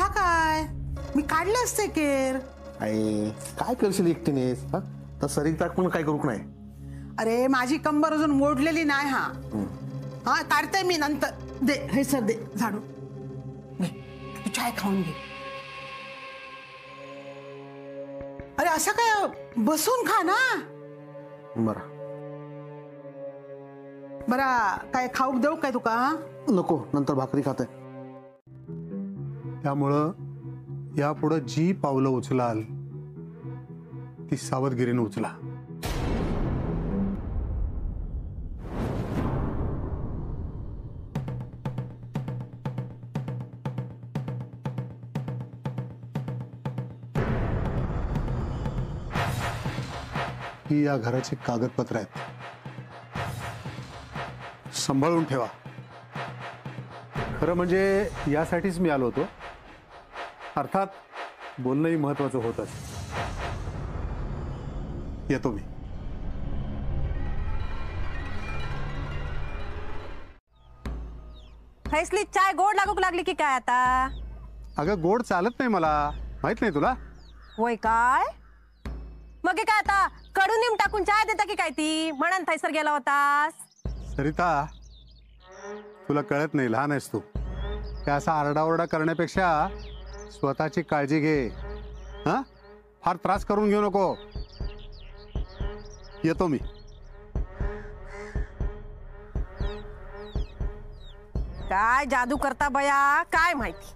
आता काय मी काढले असते केर. आई काय करशील एकटीनेस? तर सरिता पण काय करू नाही. अरे माझी कंबर अजून मोडलेली नाही. हा हा काढते मी नंतर. दे हे सर दे झाडू. घे तू चाय खाऊन घे. अरे असं काय बसून खा ना. बरं बरा काय खाऊ देऊ काय तुका? नको नंतर भाकरी खाते. त्यामुळं यापुढे जी पावलं उचलाल ती सावधगिरीने उचला. ही या घराची कागदपत्र आहेत, सांभाळून ठेवा. खरं म्हणजे यासाठीच मी आलो होतो. अर्थात बोलणंही महत्वाचं होतच. येतो मी. फैसली चाय गोड लागू लागली की काय आता? अगं गोड चालत नाही मला, माहित नाही तुला? होय काय? मग काय आता कडू निम टाकून चाय देता की काय ती? म्हणून थैसर गेला होतास. सरिता तुला कळत नाही, लहान आहेस तू. त्या असा आरडाओरडा करण्यापेक्षा स्वतःची काळजी घे. हा फार त्रास करून घेऊ नको. येतो मी. काय जादू करता बया काय माहिती.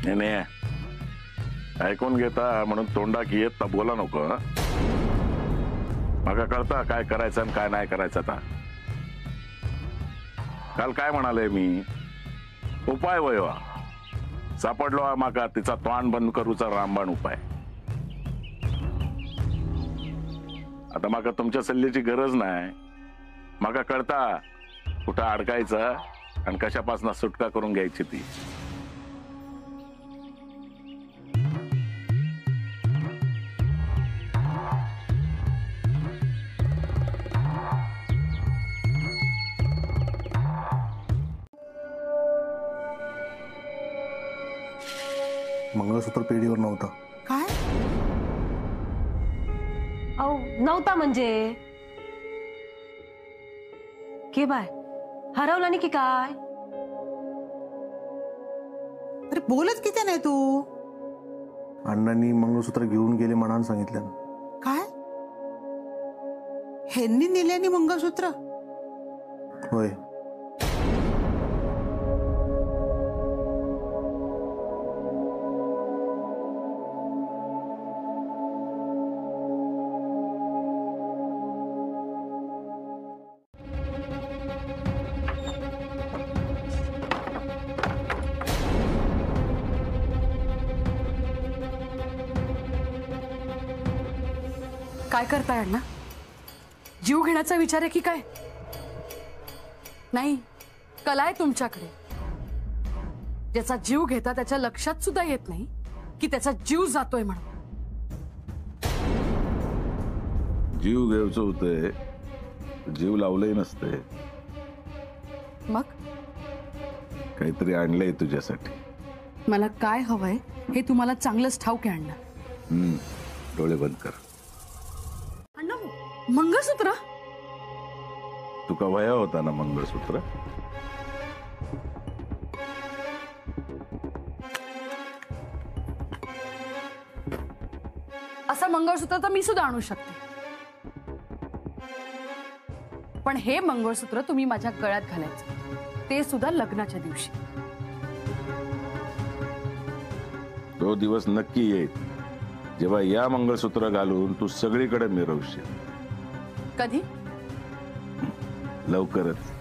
नाही ऐकून घेता म्हणून तोंडा की येत बोला नको. मला कळता काय करायचं आणि काय नाही करायचं. आता काल काय म्हणाले मी? उपाय वयवा सापडलो माका तिचा तोंड बंद करूचा रामबाण उपाय. आता माका तुमच्या सल्ल्याची गरज नाही. माका कळता कुठं अडकायचं आणि कशापासून सुटका करून घ्यायची ती. मंगळसूत्र पेढीवर नव्हतं. काय? अहो नव्हता म्हणजे के बाय हरवला नाही की काय? अरे बोलत किती नाही तू? अण्णांनी मंगळसूत्र घेऊन गेले म्हणान सांगितलं. काय ह्यांनी नेल्यानी मंगळसूत्र? होय. काय करताय अण्णा? जीव घेण्याचा विचार आहे की काय? नाही, कला आहे तुमच्याकडे. ज्याचा जीव घेता त्याच्या लक्षात सुद्धा येत नाही की त्याचा जीव जातोय म्हणून. जीव घ्यायचं होते, जीव लावलंही नसते. मग काहीतरी आणलंय तुझ्यासाठी. मला काय हवंय हे तुम्हाला चांगलंच ठाऊक आहे अण्णा. डोळे बंद कर. अण्णा मंगळसूत्र? तुका वया होता ना मंगळसूत्र? असं मंगळसूत्र तर मी सुद्धा आणू शकते, पण हे मंगळसूत्र तुम्ही माझ्या गळ्यात घालायचं, ते सुद्धा लग्नाच्या दिवशी. तो दिवस नक्की येईल जेव्हा या मंगळसूत्र घालून तू सगळीकडे मिरवशील. कधी? लवकरच.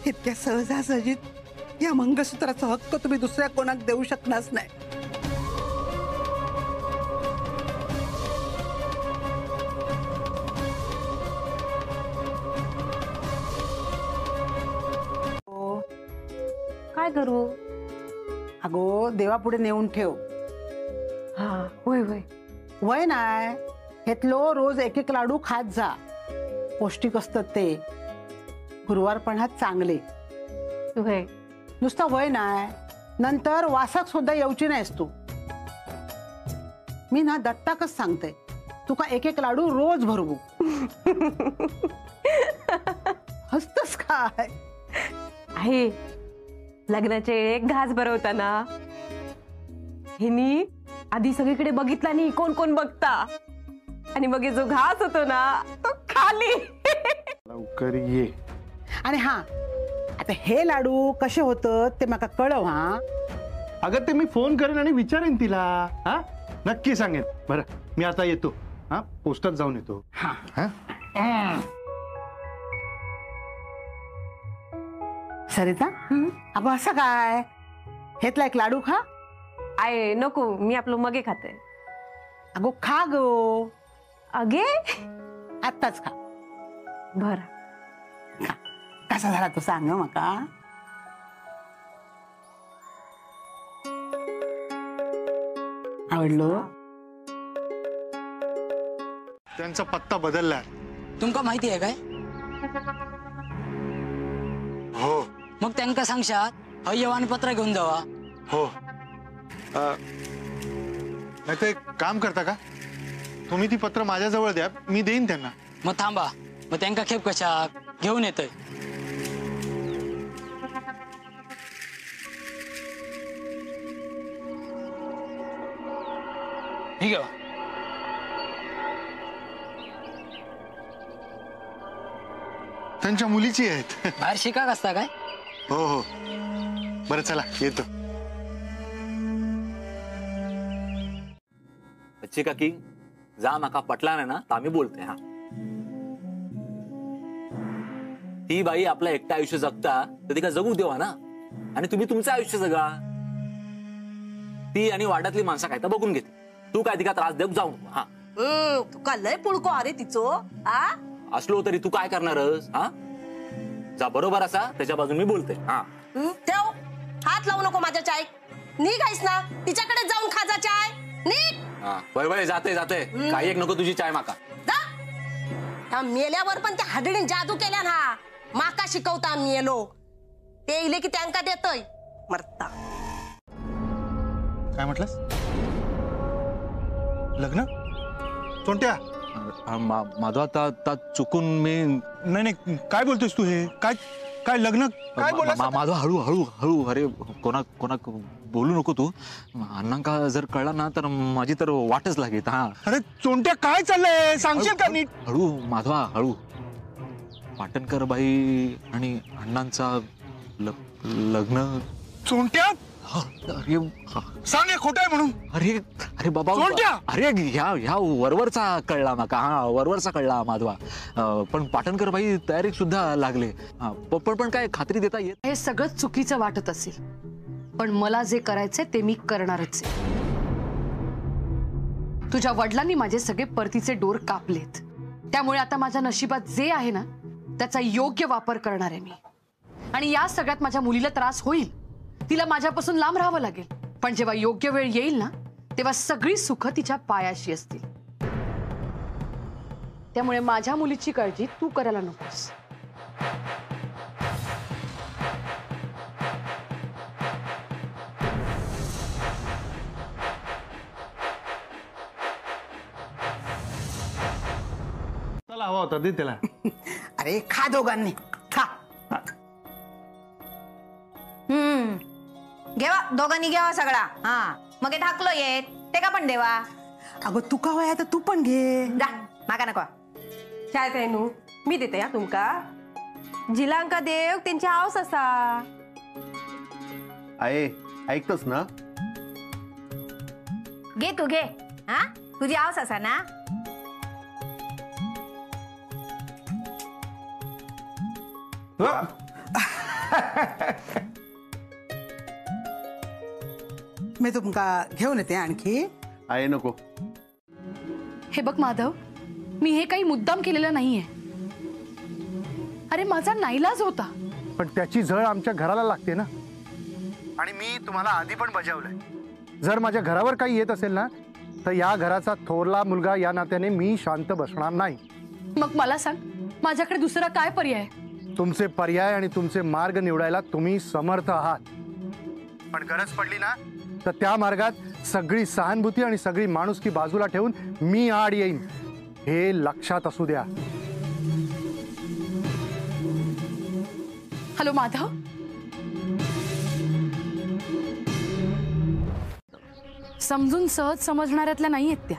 इतक्या सहजासहजीत या मंगळसूत्राचा हक्क तुम्ही दुसऱ्या कोणाक देऊ शकणारच नाही. काय करू? अगो देवापुढे नेऊन ठेव. हा होय होय. वय नाय हेतलो रोज एक एक लाडू खात जा. पौष्टिक असतात ते, गुरुवारपणात चांगले. होय. नुसतं वय नाय, नंतर वासाक सुद्धा येऊची नाहीस तू. मी ना दत्ताकच सांगते, तुका एक एक लाडू रोज भरवू. हसतस काय? आहे लग्नाचे एक घास भरवताना हिनी आधी सगळीकडे बघितला नाही कोण कोण बघता, आणि मग जो घास होतो ना तो खाली. लवकर ये. आणि हा आता हे लाडू कसे होतं ते मला कळव. हा अगं ते मी फोन करेन आणि विचारेन तिला. हा नक्की सांगेन. बरं मी आता येतो. हा पोस्टात जाऊन येतो. हा हा सरिता, अगं असं काय? हेतला एक लाडू खा. आय नको, मी आपलं मगे खाते. अगो खा गो. अगे आत्ताच खा. बर. खा. कसा झाला तो सांग मका. आवडलो? त्यांचा पत्ता बदललाय. तुमका माहिती आहे काय? हो मग त्यांना सांगशात हय वाणपत्र घेऊन जावा. हो. नाही तर एक काम करता का, तुम्ही ती पत्र माझ्याजवळ द्या, मी देईन त्यांना. मग थांबा, मग त्यांना खेप कशा घेऊन येतोय. ठीक आहे. त्यांच्या मुलीची आहेत. बाहेर शिकाक असता काय? हो हो. बरं चला येतो. बच्ची काकी जा, माका पटला नाही ना तर आम्ही बोलते. हा ती बाई आपलं एकटं आयुष्य जगता तर तिका जगू देवा ना, आणि तुम्ही तुमचं आयुष्य जगा. ती आणि वाड्यातली माणसं काय तर बघून घेते. तू काय तिका त्रास देऊ जाऊ नको. हा तुका लय पुळको अरे तिचो. आ असलो तरी तू काय करणारस. हा जा, बरोबर असा त्याच्या बाजून मी बोलते. हा ठेव, हात लावू नको माझ्या चाय. निघायस ना तिच्याकडे जाऊन खाजा चाय. निघ. हा वय वय जाते जाते. काही एक नको तुझी चाय माका. जा. त्या मेल्यावर पण त्या हाडळीन जादू केल्या ना. माका शिकवता मेलो ते इले की त्यांका देतोय मरता. काय म्हटलंस? लग्न? कोणत्या? माधव आता चुकून मी. नाही नाही काय बोलतोस तू हे? काय काय लग्न काय बोललास? माधव हळू हळू हळू. अरे कोणा बोलू नको तू. अण्णांका जर कळला ना तर माझी तर वाटच लागेल. हा अरे चोंट्या काय चाललंय सांगशील का नीट? हळू माधवा हळू. पाटणकर बाई आणि अण्णांचा लग्न. चोंट्या अरे सांग हे खोटं आहे म्हणून. अरे अरे बाबा, चोरट्या! अरे ह्या वरवरचा कळला माका. हा वरवरचा कळला माधवा. पण पाटणकर बाई तयारीत सुद्धा लागले. पण काय खात्री देता येत. हे सगळं चुकीचं वाटत असेल, पण मला जे करायचंय ते मी करणारच आहे. तुझ्या वडिलांनी माझे सगळे परतीचे डोर कापलेत, त्यामुळे आता माझ्या नशिबात जे आहे ना त्याचा योग्य वापर करणार आहे मी. आणि या सगळ्यात माझ्या मुलीला त्रास होईल, तिला माझ्यापासून लांब राहावं लागेल. पण जेव्हा योग्य वेळ येईल ना तेव्हा सगळी सुख तिच्या पायाशी असतील. त्यामुळे माझ्या मुलीची काळजी तू करायला नकोस. चला हवा होता दे त्याला. अरे खा दोघांनी खा. घेवा दोघांनी घेवा सगळा. हा मग हे धाकलो येत ते का पण देवा. अगं तू का वय तर तू पण घे. जा माका नको. चाय पेनू मी देते या तुमका. जिलांका देव त्यांची हाऊस असा. आहे ऐकतस ना? घे तू घे. हा तुझी आवस असा ना. मी तुमका घेऊन येते आणखी. आहे नको. हे बघ माधव, मी हे काही मुद्दाम केलेलं नाहीये. अरे माझा नाईलाज होता. पण त्याची झळ आमच्या घराला लागते ना. आणि मी तुम्हाला आधी पण बजावलंय, जर माझ्या घरावर काही येत असेल ना तर या घराचा थोरला मुलगा या नात्याने मी शांत बसणार नाही. मग मला सांग, माझ्याकडे दुसरा काय पर्याय? तुमचे पर्याय आणि तुमचे मार्ग निवडायला तुम्ही समर्थ आहात. पण गरज पडली ना तर त्या मार्गात सगळी सहानुभूती आणि सगळी माणुसकी बाजूला ठेवून मी आड येईन, हे लक्षात असू द्या. हॅलो माधव. समजून सहज समजणाऱ्यातल्या नाही आहेत त्या.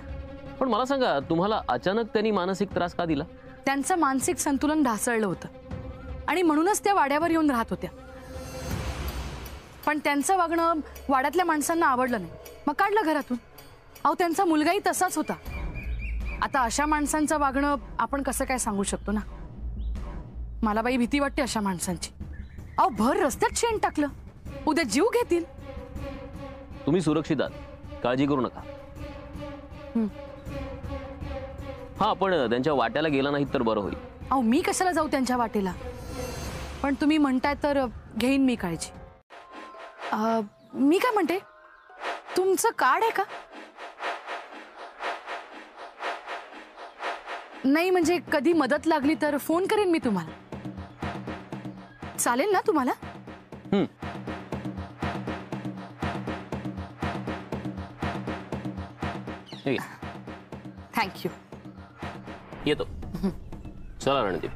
पण मला सांगा, तुम्हाला अचानक त्यांनी मानसिक त्रास का दिला? त्यांचं मानसिक संतुलन ढासळलं होतं आणि म्हणूनच त्या वाड्यावर येऊन राहत होत्या. पण त्यांचं वागणं वाड्यातल्या माणसांना आवडलं नाही, मग काढलं घरातून. अहो त्यांचा मुलगाही तसाच होता. आता अशा माणसांचं वागणं आपण कसं काय सांगू शकतो ना. मला बाई भीती वाटते अशा माणसांची. अहो भर रस्त्यात शेण टाकलं, उद्या जीव घेतील. तुम्ही सुरक्षित आहात, काळजी करू नका. हा, पण त्यांच्या वाट्याला गेला नाही तर बरं होईल. अहो मी कशाला जाऊ त्यांच्या वाटेला. पण तुम्ही म्हणताय तर घेईन मी काळजी. मी काय म्हणते, तुमचं कार्ड आहे का? नाही म्हणजे कधी मदत लागली तर फोन करेन मी तुम्हाला. चालेल ना तुम्हाला? थँक्यू. येतो. चला रणदीप.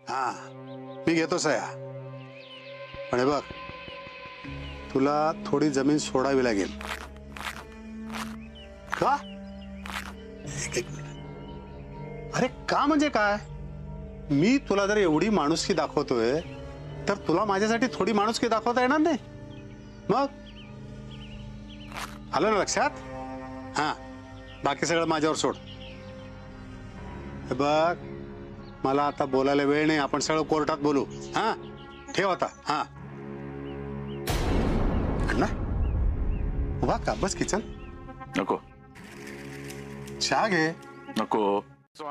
हा, मी घेतो सया. पण हे बघ, तुला थोडी जमीन सोडावी लागेल. का? एक मिनिट. अरे का म्हणजे काय? मी तुला जर एवढी माणुसकी दाखवतोय तर तुला माझ्यासाठी थोडी माणुसकी दाखवता येणार नाही? मग आलं ना लक्षात? हा, बाकी सगळं माझ्यावर सोड. हे बघ, मला आता बोलायला वेळ नाही. आपण सगळं कोर्टात बोलू. हा, ठेव आता. हा, अण्णा उभा का? बस किचन. नको चहा घे. नको.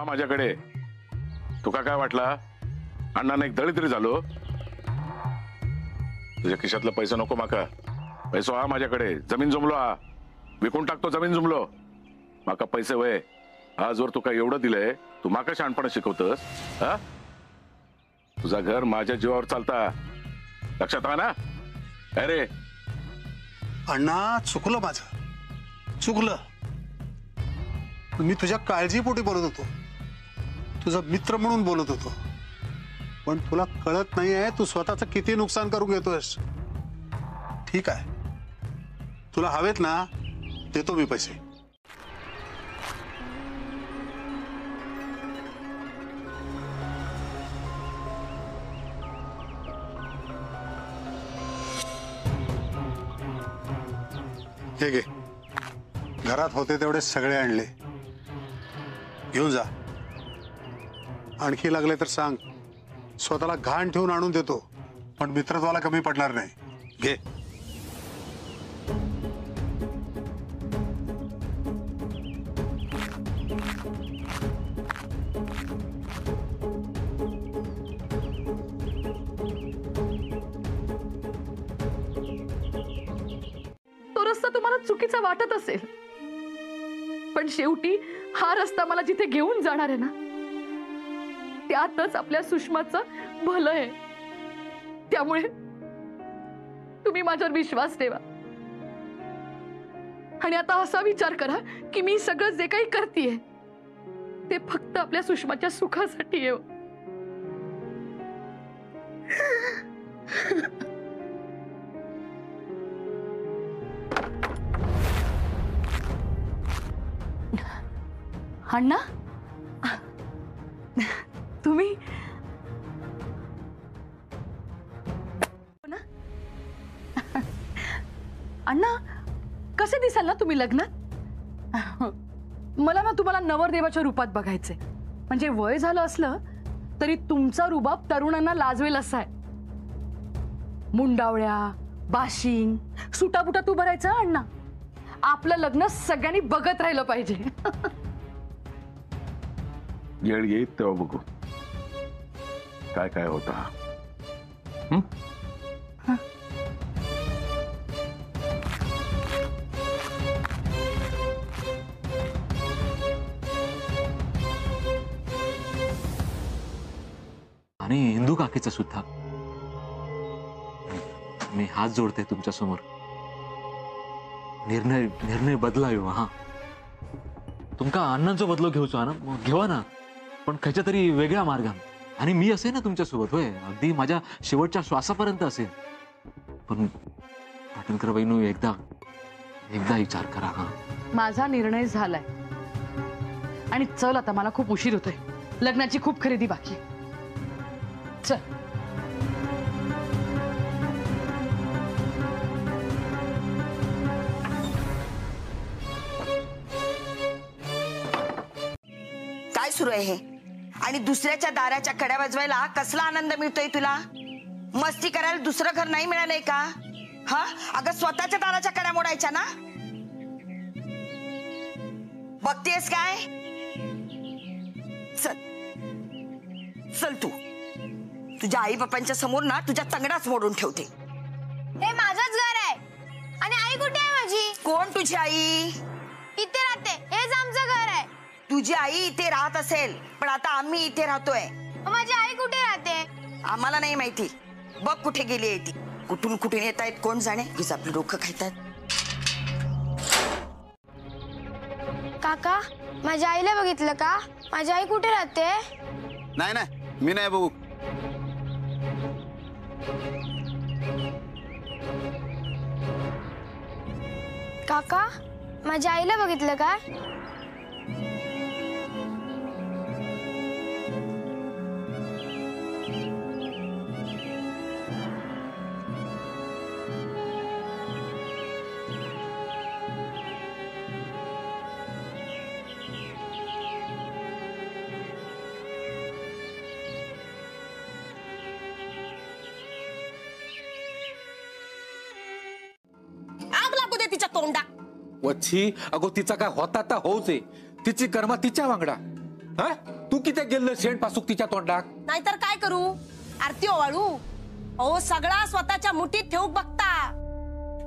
माझ्याकडे तुका काय वाटला? अण्णाने एक दळी तरी झालो. तुझ्या खिशातला पैसा नको माका. पैसा हा माझ्याकडे. जमीन जुमलो हा, विकून टाकतो जमीन जुमलो. माका पैसे वय. आज वर तुका एवढं दिलंय, तू माका शहाणपणा शिकवतस? हा, तुझा घर माझ्या जीवावर चालता, लक्षात आला ना? अरे अण्णा, चुकलं माझं, चुकलं. मी तुझ्या काळजीपोटी बोलत होतो, तुझा मित्र म्हणून बोलत होतो. पण तुला कळत नाहीये तू स्वतःचं किती नुकसान करून घेतोयस. ठीक आहे, तुला हवेत ना, देतो मी पैसे. हे घे. घरात होते तेवढे सगळे आणले, घेऊन जा. आणखी लागले तर सांग. स्वतःला घाण ठेवून आणून देतो, पण मित्रत्वाला कमी पडणार नाही. घे. तो रस्ता तुम्हाला चुकीचा वाटत असेल, पण शेवटी हा रस्ता मला जिथे घेऊन जाणार आहे ना, त्यातच आपल्या सुषमाचं भलं आहे. त्यामुळे तुम्ही माझ्यावर विश्वास ठेवा आणि आता असा विचार करा की मी सगळं जे काही करतेय ते फक्त आपल्या सुषमाच्या सुखासाठी आहे. अण्णा, कसे दिसाल ना तुम्ही लग्नात? मला ना तुम्हाला नवरदेवाच्या रूपात बघायचंय. म्हणजे वय झालं असलं तरी तुमचा रुबाब तरुणांना लाजवेल असा आहे. मुंडावळ्या, बाशिंग, सुटाबुटात उभं राहायचं अण्णा. आपलं लग्न सगळ्यांनी बघत राहिलं पाहिजे. येळ येईल तेव्हा बघू काय काय होता. आणि इंदू काकीचा सुद्धा मी हात जोडते तुमच्या समोर. निर्णय बदलायो. हा, तुमका अण्णांचो बदलो घेऊचो ना, घेवा ना, पण खयच्या तरी वेगळ्या मार्गाने. आणि मी असे ना तुमच्या सोबत, होय, अगदी माझ्या शेवटच्या श्वासापर्यंत असेल. पण पाटणकर बहिणू एकदा विचार करा. हा, माझा निर्णय झालाय. आणि चल आता, मला खूप उशीर होतोय. लग्नाची खूप खरेदी बाकी आहे. चल. काय सुरू आहे हे? आणि दुसऱ्याच्या दाराच्या कड्या वाजवायला कसला आनंद मिळतोय तुला? मस्ती करायला दुसरं घर नाही मिळालंय का? हा, अगं स्वतःच्या दाराच्या कड्या मोडायच्या ना. बघतेस काय? चल चल, तू तुझ्या आई बापांच्या समोर ना तुझ्या तंगडाच मोडून ठेवते. हे माझंच घर आहे. आणि आई कुठे आहे माझी? कोण तुझी आई? इथे राहते. हेच आमचं घर आहे. तुझी आई इथे राहत असेल, पण आता आम्ही इथे राहतोय. माझी आई कुठे राहते? आम्हाला नाही माहिती. बघ कुठे गेली आहे ती. कुठून कुठून येत आहेत कोण जाणे. उगीच आपलं डोकं खायतात. काका, माझ्या आईला बघितलं का? माझी आई कुठे राहते? नाही ना, मी नाही बघू. काका, माझ्या आईला बघितलं का? आग लागू दे तिच्या तोंडा. वच्छी, अगो तिचा काय होता तर होऊच आहे. तिची कर्मा तिच्या वांगडा. हा, तू किती गेलं शेण पासूक तिच्या तोंडाक? नाहीतर काय करू? आरती ओवाळू? अहो, सगळा स्वतःच्या मुठीत ठेवू बघता.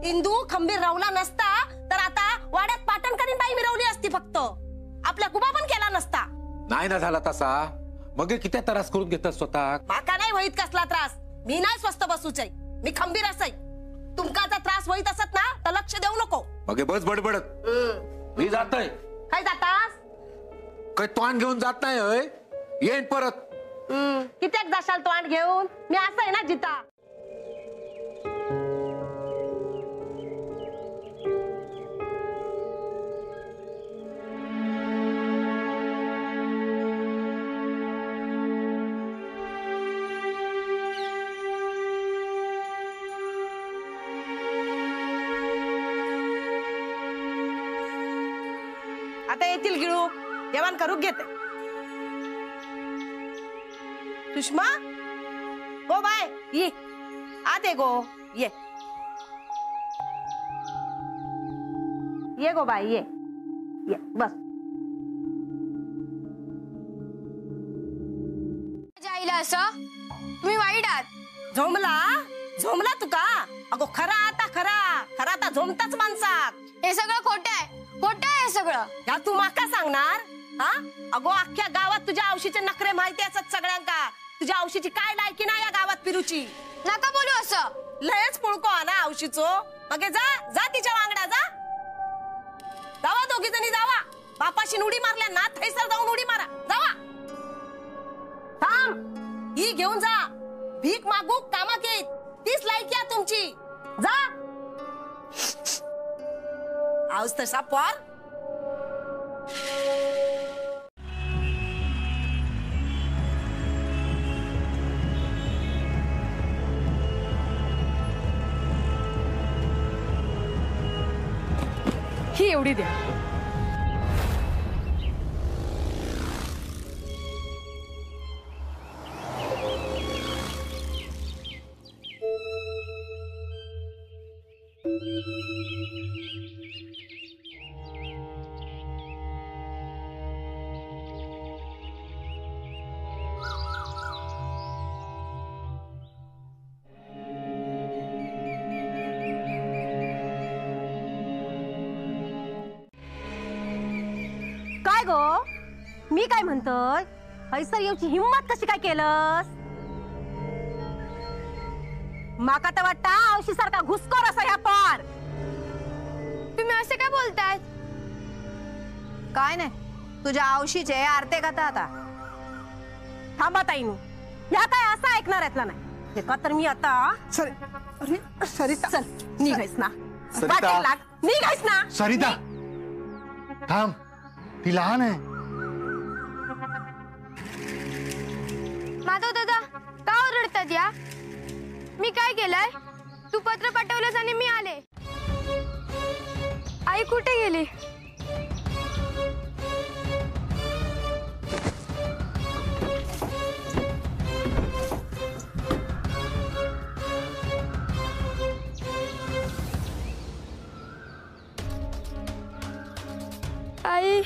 इंदू खंबीर रावला नसता तर आता वाड्यात पाटणकरीन बाई मिरवली असती. फक्त आपल्या कुबा पण केला नसता. नाही ना झाला तसा. मग किती त्रास करून घेतात स्वतः. माका नाही होईत कसला त्रास. मी नाही स्वस्त बसूच आहे. मी खंबीर असय. तुमका जर त्रास होईत असत ना तर लक्ष देऊ नको. मग बस बडबडत. मी जातोय. काय जातास? काय तोंड घेऊन जात नाही होय? येईन परत. कित्याक जाशाल तोंड घेऊन? मी असं आहे ना जिता. आता येतील गिळू. जेवण करू घेते. सुषमा, गो बाय ये. आते गो ये. ये गो बाय ये. ये बस. माझ्या आईला असं तुम्ही वाईट आहात. झोमला तुका? अगो खरा आता खरा आता झोमताच माणसात. हे सगळं खोटं आहे. खोटं आहे हे सगळं. या तू माका सांगणार? हा, अगो अख्ख्या गावात तुझ्या औशीचे नखरे माहिती असत सगळ्यांका. तुझ्या औशीची काय लायकी ना या गावात फिरूची. नका बोलू असं. लयच पुळको हा ना औशीचो. मग जा तिच्या वांगडा जा. जावा दोघी जणी जावा. बापाशी उडी मारल्या ना थैसर जाऊन उडी मारा. जावा. थांब, ही घेऊन जा. भीक मागू कामाक येत. तीच लायकी आहे तुमची. जा. आऊस तसा पोर. ही एवढी द्या. काय गो मी काय म्हणतोय हैसर येऊची हिम्मत कशी काय केलंस माका तर वाटता औशी सारखा घुसखोर असा ह्या पार तुम्ही असे काय बोलताय काय नाही तुझ्या औशीचे आरते कथा आता थांबा ताईनू ह्या काय असं ऐकणार यातला नाही हे का तर मी आता अरे सरिता चल निघायस ना सरिता. वाटेल लाग निघायस ना सरिता थांब, ती लहान आहे. माधव दादा का ओरडतात या मी काय केलंय तू पत्र पाठवलंस आणि मी आले आई कुठे गेली आई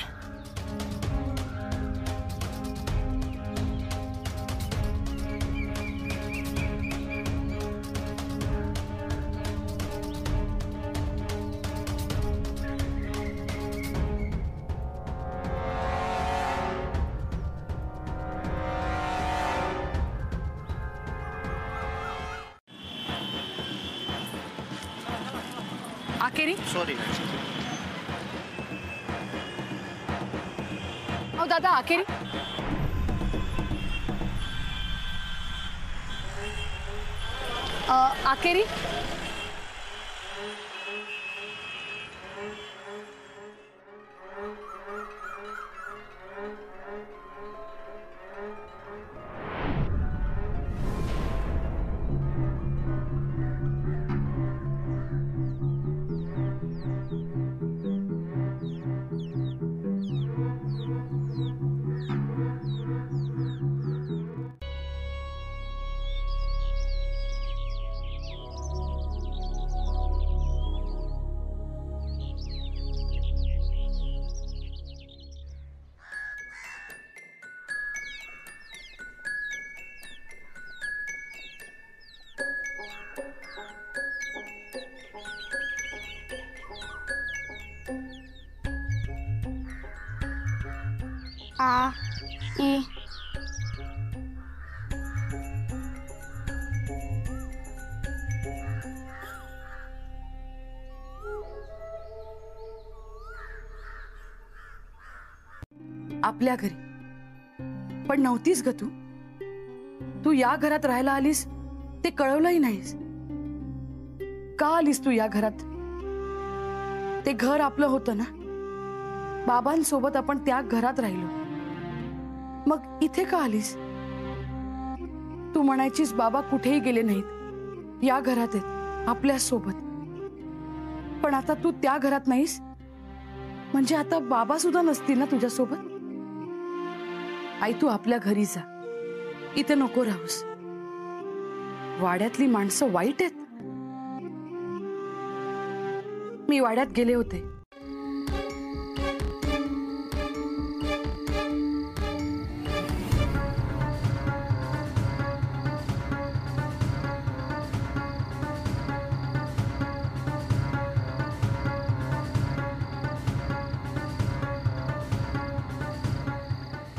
आकेरी सॉरी अहो दादा आकेरी आकेरी आ ई आपल्या घरी पण नव्हतीस ग तू तू या घरात राहायला आलीस ते कळवलंही नाहीस का आलीस तू या घरात ते घर आपलं होतं ना बाबांसोबत आपण त्या घरात राहिलो मग इथे का आलीस तू म्हणायचीस बाबा कुठेही गेले नाहीत या घरात आहेत आपल्या सोबत पण आता तू त्या घरात नाहीस म्हणजे आता बाबा सुद्धा नसतील ना तुझ्या सोबत आई तू आपल्या घरी जा इथे नको राहूस वाड्यातली माणसं वाईट आहेत मी वाड्यात गेले होते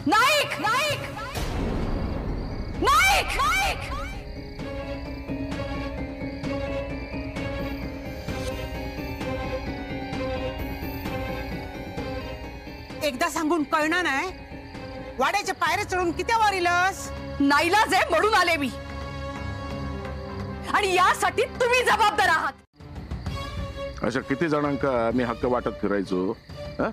नाईक नाईक नाईक नाईक एकदा सांगून कळणार नाही वाड्याच्या पायऱ्या चढून किती वर इलस नाईलाज आहे म्हणून आले मी आणि यासाठी तुम्ही जबाबदार आहात अशा किती जणांका मी हक्क वाटत फिरायचो हा?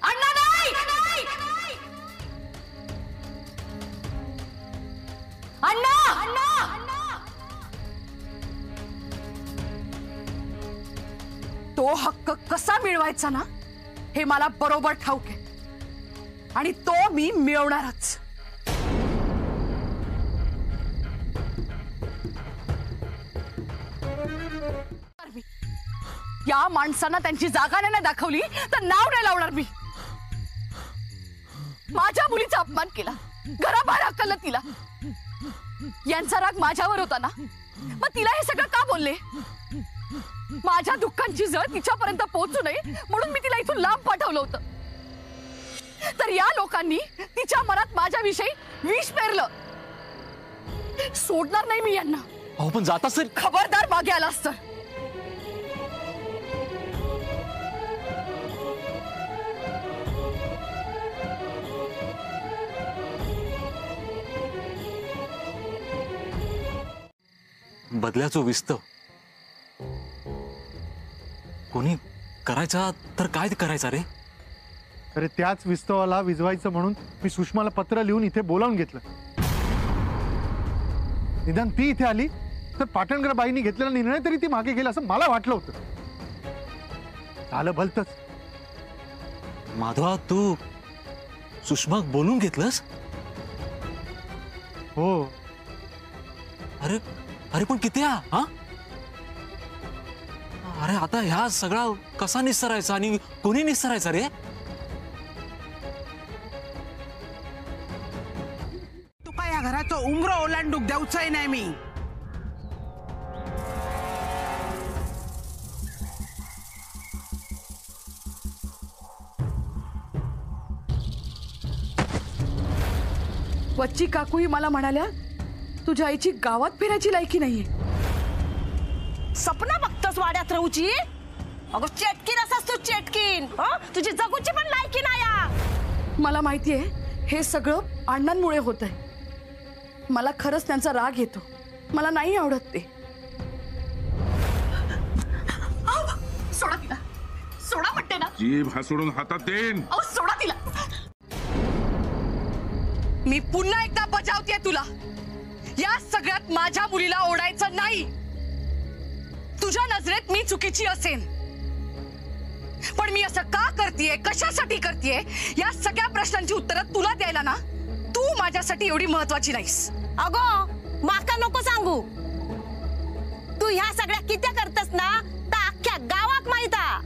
अण्णा नाईक तो हक्क कसा मिळवायचा ना हे मला बरोबर ठाऊक आहे आणि तो मी मिळवणारच. या माणसांना त्यांची जागा नाही दाखवली तर नाव नाही लावणार मी. माझ्या मुलीचा अपमान केला, घराबाहेर हकललं तिला. यांचा राग माझ्यावर होता ना, मग तिला हे सगळं का बोलले? माझ्या दुःखांची जळ तिच्यापर्यंत पोहोचू नये म्हणून मी तिला इथून लांब पाठवलं होतं. तर या लोकांनी तिच्या मनात माझ्याविषयी विष पेरलं. सोडणार नाही मी यांना. अहो पण जाता सर. खबरदार मागे आलास तर. बदल्याचं विस्तव कोणी करायचा तर काय करायचा रे? अरे त्याच विस्तवाला विझवायचं म्हणून मी सुषमाला पत्र लिहून इथे बोलावून घेतलं. निदान ती इथे आली तर पाटणकर बाईंनी घेतलेला निर्णय तरी ती मागे गेला असं मला वाटलं होतं. झालं भलतंच. माधवा तू सुषमा बोलून घेतलंस? हो. अरे अरे पण किती हा? अरे आता ह्या सगळा कसा निस्तरायचा आणि कोणी निस्तरायचा रे? तुका या घराचं उमर ओलांडूक द्यायचंय नाही मी. वच्ची काकूही मला म्हणाल्या तुझ्या आईची गावात फिरायची लायकी नाहीये. सपना बघतस वाड्यात राहूची? अगं चेटकीन असास तू, चेटकीन. तुझी जगूची पण लायकी नाही. मला माहितीये हे सगळं अण्णांमुळे होत आहे. मला खरंच त्यांचा राग येतो. मला नाही आवडत ते. सोडा तिला, सोडा म्हणते ना. जीभ हसडून हातात देईन. सोडा तिला. मी पुन्हा एकदा बजावतेय तुला. या सगळ्यात माझ्या मुलीला ओढायचं नाही. तुझ्या नजरेत मी चुकीची असेन, पण मी असं का करतेय, कशासाठी करतेय, या सगळ्या प्रश्नांची उत्तरं तुला द्यायला ना तू माझ्यासाठी एवढी महत्वाची नाहीस. अगो माका नको सांगू. तू ह्या सगळ्या कित्या करतस ना तर अख्ख्या गावात माहिता.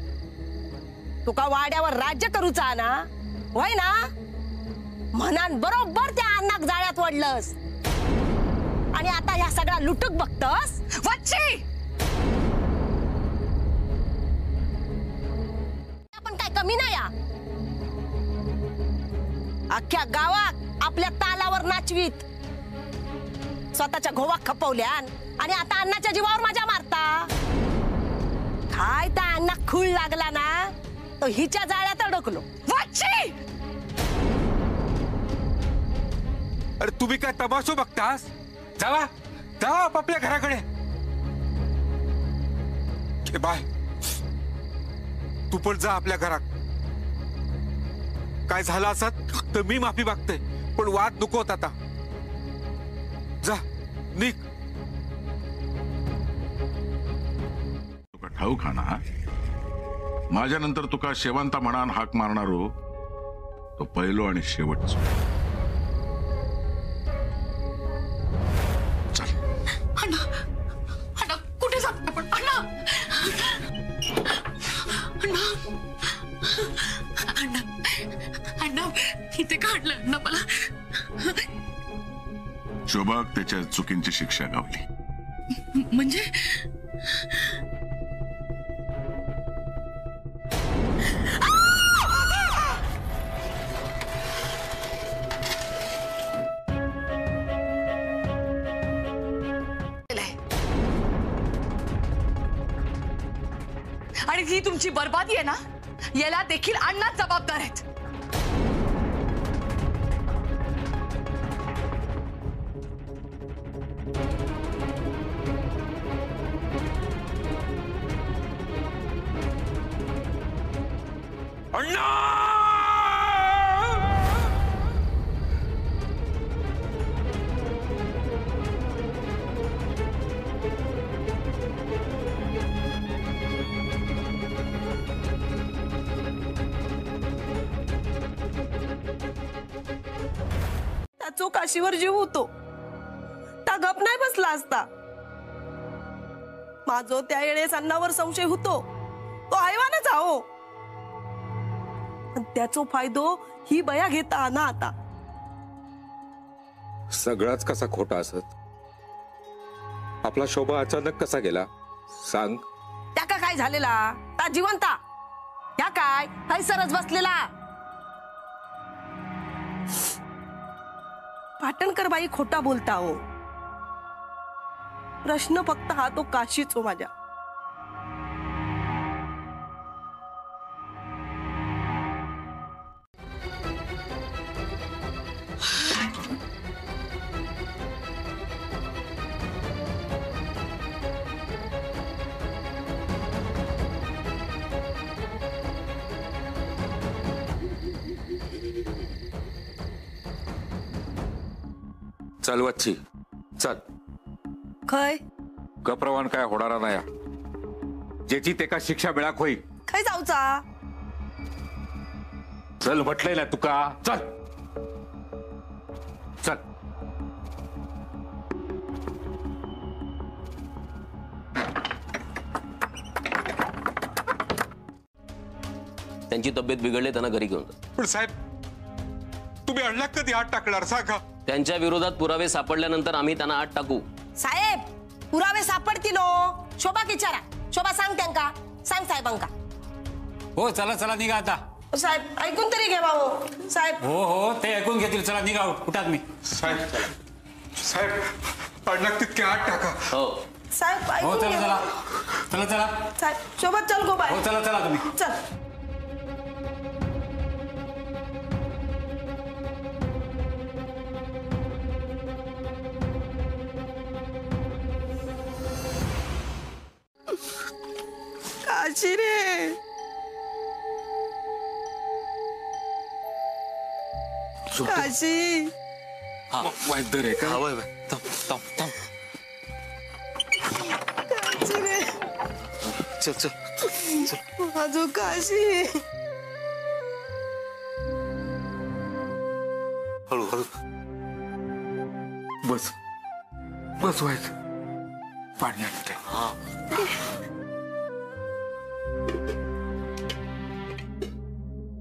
तुका वाड्यावर राज्य करूचा ना, होय ना? म्हणान बरोबर त्या अन्नाक जाळ्यात वडलंस आणि आता ह्या सगळा लुटूक बघतस. वच्ची आपण काय कमी नाही. अख्ख्या गावात आपल्या तालावर नाचवीत, स्वतःच्या घोवा खपवल्यान आणि आता अन्नाच्या जीवावर माझ्या मारता. काय त्या अन्ना खूळ लागला ना तो हिच्या जाळ्यात अडकलो. वच्ची अरे तुम्ही काय तमाशो बघतास? जावा जावा आपापल्या घराकडे. बाय तू पण जा आपल्या घरात. काय झालं असत तर मी माफी मागते, पण वाद नकोत आता. जा निघ. तुका ठाऊक हा ना, माझ्या नंतर तुका शेवंता म्हणान हाक मारणारो तो पहिलो आणि शेवटचो. कुठे जात आपण? अण्णा अण्णा अण्णा इथे काढलं अण्णा मला. शोभाग त्याच्या चुकींची शिक्षा गावली. म्हणजे आणि ही तुमची बर्बादी आहे ना, याला देखील अण्णाच जबाबदार आहेत. अण्णा ताचो काशीवर जीव होतो ता गप नाही बसला असता. माझो त्या वेळेस अन्नावर संशय होतो तो हैवानच आहो. त्याचो फायदो ही बया घेता ना आता. सगळाच कसा खोटा असत. आपला शोभा अचानक कसा गेला सांग. त्याका काय झालेला ता जिवंता या काय हैसरच बसलेला. पाटणकर बाई खोटा बोलता हो. प्रश्न फक्त हा तो काशीच हो माझ्या. चल वच्ची चल. खय गप्रवान काय होणारा नाही. ज्याची तेका शिक्षा मिळाक होईल. खय जाऊचा. चल म्हटलंय ना तुका. चल चल. त्यांची तब्येत बिघडली त्यांना घरी घेऊन जा. पण साहेब तुम्ही अण्णा कधी हात टाकणार सांगा. त्यांच्या विरोधात पुरावे सापडल्यानंतर आम्ही त्यांना आत टाकू. साहेब पुरावे सापडतील हो. शोभा विचारा. शोभा सांग त्यांका. सांग साहेबांका. हो चला चला निघा आता. साहेब ऐकून तरी घ्यावा हो. साहेब हो हो ते ऐकून घेतील. चला निघा कुठात मी. साहेब साहेब अण्णा तितके हात टाका. हो साहेब हो ऐकून चला घ्यावा. चला चला चला. साहेब शोभा चल गो बाय. हो चला चला तुम्ही. चल. काशी रे. काशी वैद्य रे का. काशी रे. चल चल. माझो काशी. हळू हळू. बस बस व्हायचं. पाणी आणते.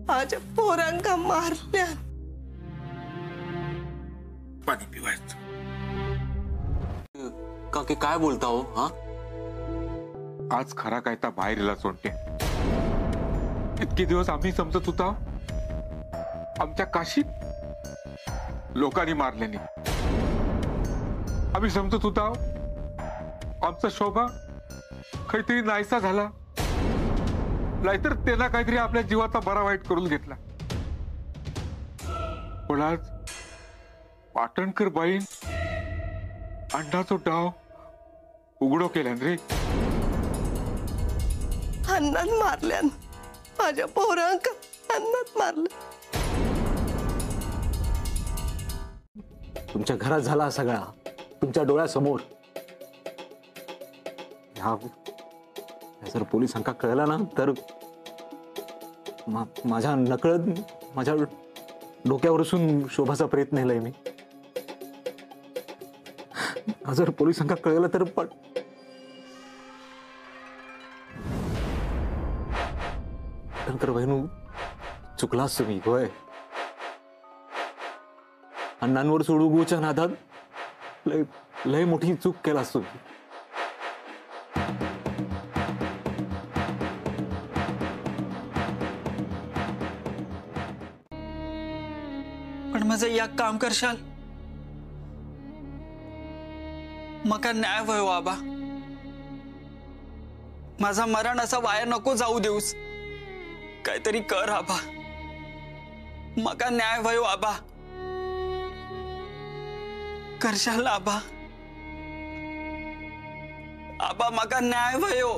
माझ्या पोरांका मारल्या. पाणी पिवायचं. काकी काय बोलता हो. हा आज खरा काय ता बाहेरला सोडते. इतके दिवस आम्ही समजत होता आमच्या काशीत लोकांनी मारल्याने. आम्ही समजत होता आमचा शोभा काहीतरी नाहीसा झाला. नाहीतर त्यांना काहीतरी आपल्या जीवाचा बरा वाईट करून घेतला. पण आज पाटणकर बाईन अण्णाचा डाव उघडो केल्यान रे. अन्नात मारल्यान. माझ्या पोरांका अन्नात मारलं. तुमच्या घरात झाला सगळा तुमच्या डोळ्यासमोर. जर पोलिसांका कळलं ना तर माझ्या नकळत माझ्या डोक्यावर असून शोभाचा प्रयत्न केलाय मी. जर पोलिसांका कळलं तर तर बहिणू चुकलास तुम्ही. होय अण्णांवर सोडूगूच्या नादात लय लय मोठी चूक केलास तुम्ही. पण माझं एक काम करशाल. मका न्याय वयो आबा. माझा मरण असा वाया नको जाऊ देऊस. काहीतरी कर आबा. मका न्याय वयो आबा. करशाल आबा. आबा मका न्याय वयो.